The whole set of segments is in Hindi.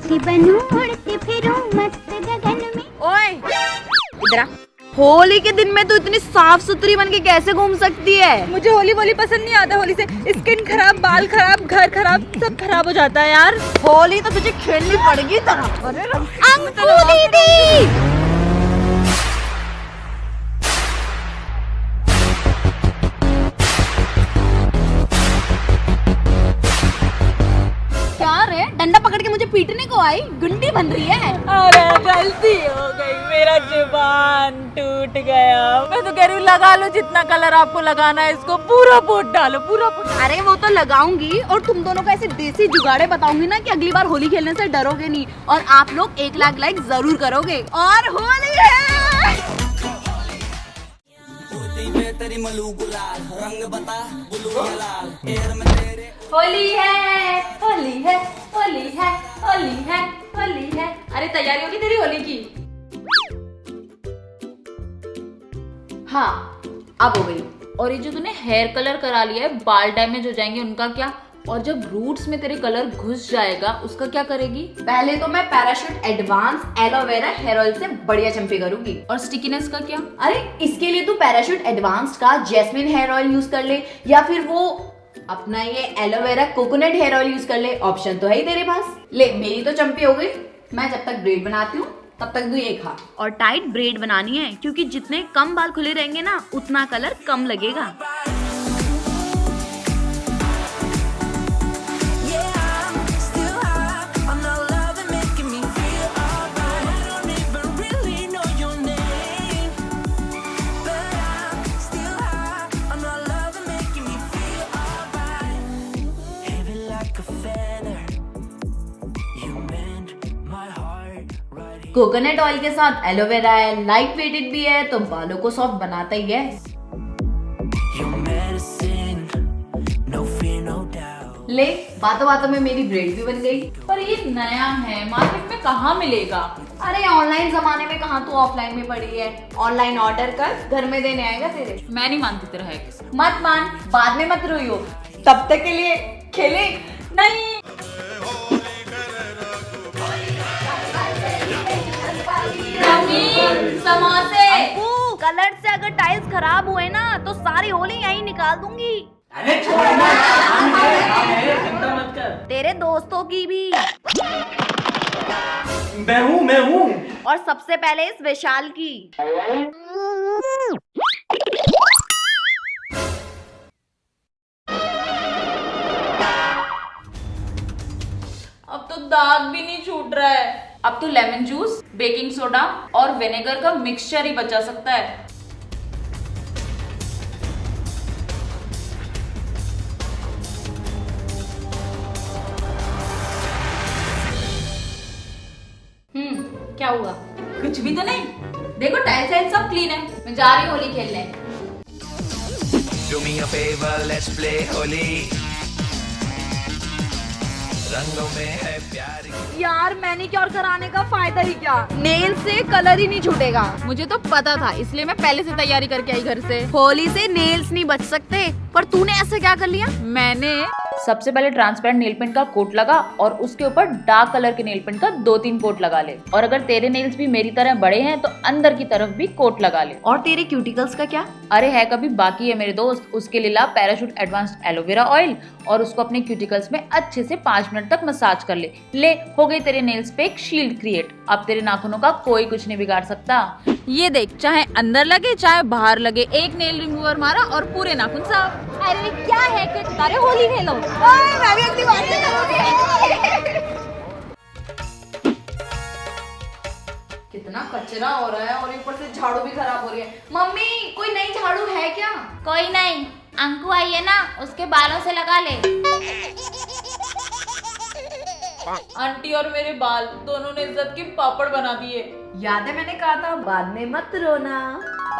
पक्षी बनूं उड़ती फिरूं मस्त गगन में। ओए इधर आ। होली के दिन में तू इतनी साफ सुथरी बन के कैसे घूम सकती है? मुझे होली वोली पसंद नहीं आता। होली से स्किन खराब, बाल खराब, घर खराब, सब खराब हो जाता है यार। होली तो तुझे खेलनी पड़ेगी तरह। अंकु दीदी क्या रे, डंडा पकड़ के मुझे पीटने को आई? गुंडी बन रही है। अरे गलती हो गई, मेरा जुबान टूट गया। मैं तो कह रही हूँ लगा लो जितना कलर आपको लगाना है, इसको पूरा पोत डालो, पूरा पोत। अरे वो तो लगाऊंगी और तुम दोनों को ऐसे देसी जुगाड़े बताऊंगी ना कि अगली बार होली खेलने से डरोगे नहीं और आप लोग 1 लाख लाइक जरूर करोगे। और होली है। होली है, होली है, होली है, होली है, होली है। अरे तैयारी होगी तेरी होली की? हाँ अब हो गई। और ये जो तूने हेयर कलर करा लिया है, बाल डैमेज हो जाएंगे, उनका क्या? और जब रूट्स में तेरे कलर घुस जाएगा उसका क्या करेगी? पहले तो मैं Parachute advance aloe vera hair oil बढ़िया चंपी करूंगी। और स्टिकीनेस का क्या? अरे इसके लिए तू पैराशूट एडवांस का जैस्मिन हेयर ऑयल यूज कर ले या फिर वो अपना ये aloe vera coconut hair oil use कर ले। ऑप्शन तो है ही तेरे पास। ले मेरी तो चंपी हो गई। मैं जब तक ब्रेड बनाती हूँ तब तक तू ये खा। और टाइट ब्रेड बनानी है क्योंकि जितने कम बाल खुले रहेंगे ना उतना कलर कम लगेगा। कोकोनट ऑयल के साथ एलोवेरा है, लाइट वेटेड भी है तो बालों को सॉफ्ट बनाता ही है। ले बातों बातों में मेरी ब्रेड भी बन गई। पर ये नया है, मार्केट में कहाँ मिलेगा? अरे ऑनलाइन जमाने में कहाँ तू ऑफलाइन में पड़ी है। ऑनलाइन ऑर्डर कर, घर में देने आएगा तेरे। मैं नहीं मानती तेरा है। मत मान, बाद में मत रोइयो। तब तक के लिए खेले नहीं। समोसे। कलर से अगर टाइल्स खराब हुए ना तो सारी होली यहीं निकाल दूंगी। अरे छोड़ ना, चिंता मत कर। तेरे दोस्तों की भी। मैं हूँ। और सबसे पहले इस विशाल की। अब तो दाग भी नहीं छूट रहा है। अब तो लेमन जूस, बेकिंग सोडा और विनेगर का मिक्सचर ही बचा सकता है। क्या हुआ? कुछ भी तो नहीं। देखो टाइल्स वाइल्स सब क्लीन है। मैं जा रही हूँ होली खेलने। Do me a favor, let's play Holi. रंगों में है प्यार की। यार मैनिक्योर कराने का फायदा ही क्या? नेल से कलर ही नहीं छूटेगा। मुझे तो पता था, इसलिए मैं पहले से तैयारी करके आई घर से। होली से नेल्स नहीं बच सकते, पर तूने ऐसे क्या कर लिया? मैंने सबसे पहले ट्रांसपेरेंट नेल पेंट का कोट लगा और उसके ऊपर डार्क कलर के नेल पेंट का 2-3 कोट लगा ले। और अगर तेरे नेल्स भी मेरी तरह बड़े हैं तो अंदर की तरफ भी कोट लगा ले। और तेरे क्यूटिकल्स का क्या? अरे है कभी बाकी है मेरे दोस्त, उसके लिए ला पैराशूट एडवांस्ड एलोवेरा ऑयल और उसको अपने क्यूटिकल्स में अच्छे से 5 मिनट तक मसाज कर ले हो गई तेरे नेल्स पे एक शील्ड क्रिएट। अब तेरे नाखूनों का कोई कुछ नहीं बिगाड़ सकता। ये देख, चाहे अंदर लगे चाहे बाहर लगे, एक नेल रिमूवर मारा और पूरे नाखून साफ। अरे क्या है कि तुम्हारे होली खेलो। मैं भी अगली बार से करूंगी। कितना कचरा हो रहा है और ऊपर से झाड़ू भी खराब हो रही है। मम्मी कोई नई झाड़ू है क्या? कोई नहीं, अंकु आई है ना, उसके बालों से लगा ले। आंटी और मेरे बाल दोनों ने इज्जत के पापड़ बना दिए। याद है मैंने कहा था बाद में मत रोना।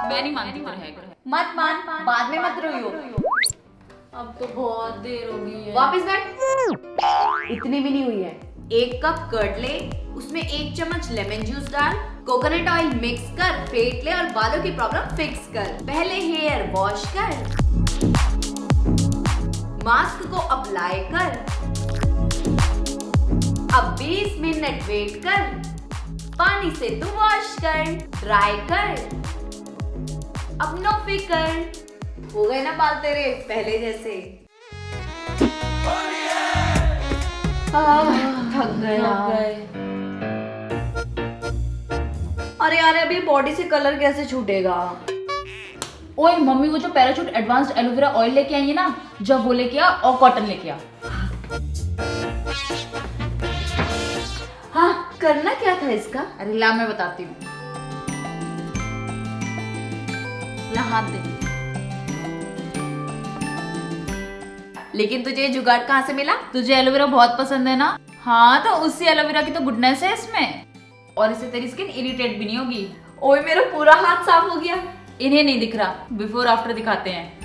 मैं नहीं मानती तेरा है। मत मान, बाद में मत रोइयो। अब तो बहुत देर हो गई है। वापस बैठ। इतनी भी नहीं हुई है। 1 कप कर्ड ले, उसमें 1 चम्मच लेमन जूस डाल, कोकोनट ऑयल मिक्स कर, फेंट ले और बालों की प्रॉब्लम फिक्स कर। पहले हेयर वॉश कर, मास्क को अप्लाई कर, अब 20 मिनट वेट कर, पानी से तू वॉश कर, ड्राई कर, अब नो फिकर। हो गए ना बाल तेरे पहले जैसे। थक गए। अरे यार अभी बॉडी से कलर कैसे छूटेगा? ओए मम्मी, वो जो पैराशूट एडवांस्ड एलोवेरा ऑयल लेके आई है ना, जब वो लेके आ और कॉटन लेके आ। हाँ, करना क्या था इसका? अरे ला मैं बताती हूँ। ला हाथ दे। लेकिन तुझे ये जुगाड़ कहाँ से मिला? तुझे एलोवेरा बहुत पसंद है ना? हाँ, तो उसी एलोवेरा की तो गुडनेस है इसमें, और इससे तेरी स्किन इरिटेट भी नहीं होगी। ओए मेरा पूरा हाथ साफ हो गया। इन्हें नहीं दिख रहा, बिफोर आफ्टर दिखाते हैं।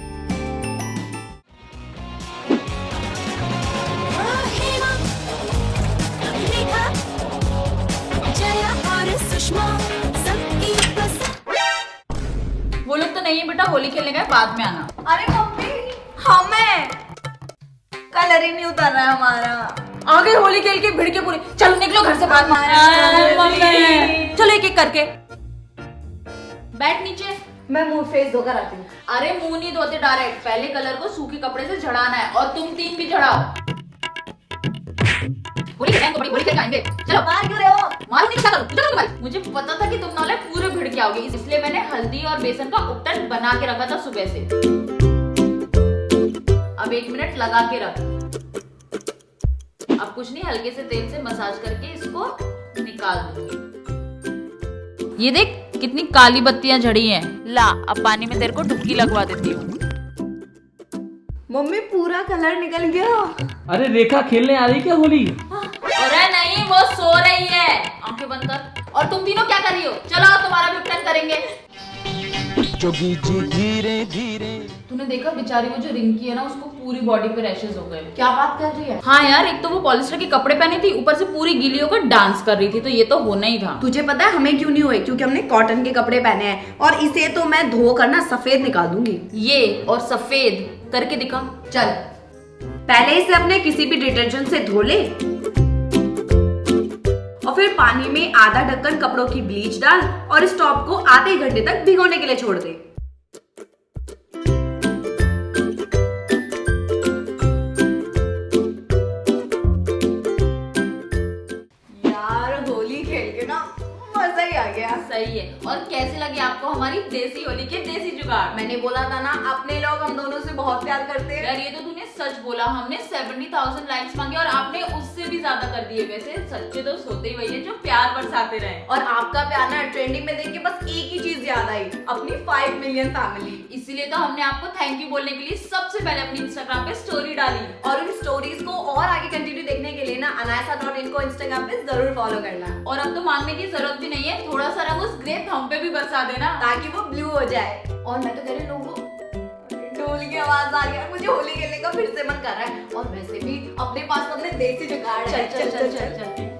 वो लोग तो नहीं है बेटा, होली खेलने गए, बाद में आना। अरे मम्मी, हमें कलर ही नहीं उतर रहा है हमारा। आगे होली खेल के भिड़ के पूरे। चलो निकलो घर से बाहर। चलो एक एक करके बैठ नीचे। मैं मुंह फेस धोकर आती हूँ। अरे मुंह नहीं धोते डायरेक्ट, पहले कलर को सूखे कपड़े से झड़ाना है, और तुम तीन भी झड़ाओ। होली खेल आएंगे। चलो मार क्यों रहे हो? मार नहीं करो, चलो भाई। मुझे पता था कि तुम नाले पूरे भिड़ के आओगे, इसलिए मैंने हल्दी और बेसन का उपटन बना के रखा था सुबह से। अब 1 मिनट लगा के रख। अब कुछ नहीं, हल्के से तेल से मसाज करके इसको निकाल दूंगी। ये देख कितनी काली बत्तियां झड़ी हैं। ला अब पानी में तेरे को डुबकी लगवा देती हूँ। मम्मी पूरा कलर निकल गया। अरे रेखा खेलने आ रही क्या होली? अरे नहीं, वो सो रही है, आंखें बंद कर। और तुम तीनों क्या कर रही हो? चलो तुम्हारा भी उपटन करेंगे। जोगी जी धीरे धीरे। तूने देखा बेचारी वो जो रिंकी है ना, उसको पूरी बॉडी पे रैशेस हो गए। क्या बात कर रही है? हाँ यार, एक तो वो पॉलिस्टर के कपड़े पहनी थी, ऊपर से पूरी गीली होकर डांस कर रही थी, तो ये तो होना ही था। तुझे पता है हमें क्यों नहीं हुए? क्योंकि हमने कॉटन के कपड़े पहने हैं, और इसे तो मैं धो कर ना सफेद निकाल दूंगी। ये और सफेद करके दिखा। चल पहले इसे अपने किसी भी डिटर्जेंट से धो ले, और फिर पानी में आधा ढक्कन कपड़ों की ब्लीच डाल और इस टॉप को आधे घंटे तक भिगोने के लिए छोड़ दे। यार होली खेल के ना मजा ही आ गया। सही है। और कैसे लगे आपको हमारी देसी होली के देसी जुगाड़? मैंने बोला था ना, अपने लोग हम दोनों से बहुत प्यार करते हैं। यार ये तो तूने सच बोला। हमने 70,000 लाइक्स मांगे और आपने उससे भी ज्यादा कर दिए। वैसे सच्चे दोस्त होते ही वही है जो प्यार बरसाते रहे। और आपका प्यार ना ट्रेंडिंग में देख के बस एक ही चीज याद आई, अपनी 5 मिलियन फैमिली। इसीलिए तो हमने आपको थैंक यू बोलने के लिए सबसे पहले अपनी इंस्टाग्राम पे स्टोरी डाली। और उन स्टोरीज को और आगे कंटिन्यू देखने के लिए ना अनायसा.in को इंस्टाग्राम पे जरूर फॉलो करना। और अब तो मांगने की जरूरत भी नहीं है, थोड़ा सा रंग उस ग्रे थंब पे भी बरसा देना, ताकि वो ब्लू हो जाए। और मैं तो कह रही हूँ ढोल की आवाज आ रही है, मुझे होली खेलने का फिर से मन कर रहा है। और वैसे भी अपने पास तो अपने देसी जुगाड़ है। चल चल चल चल चल।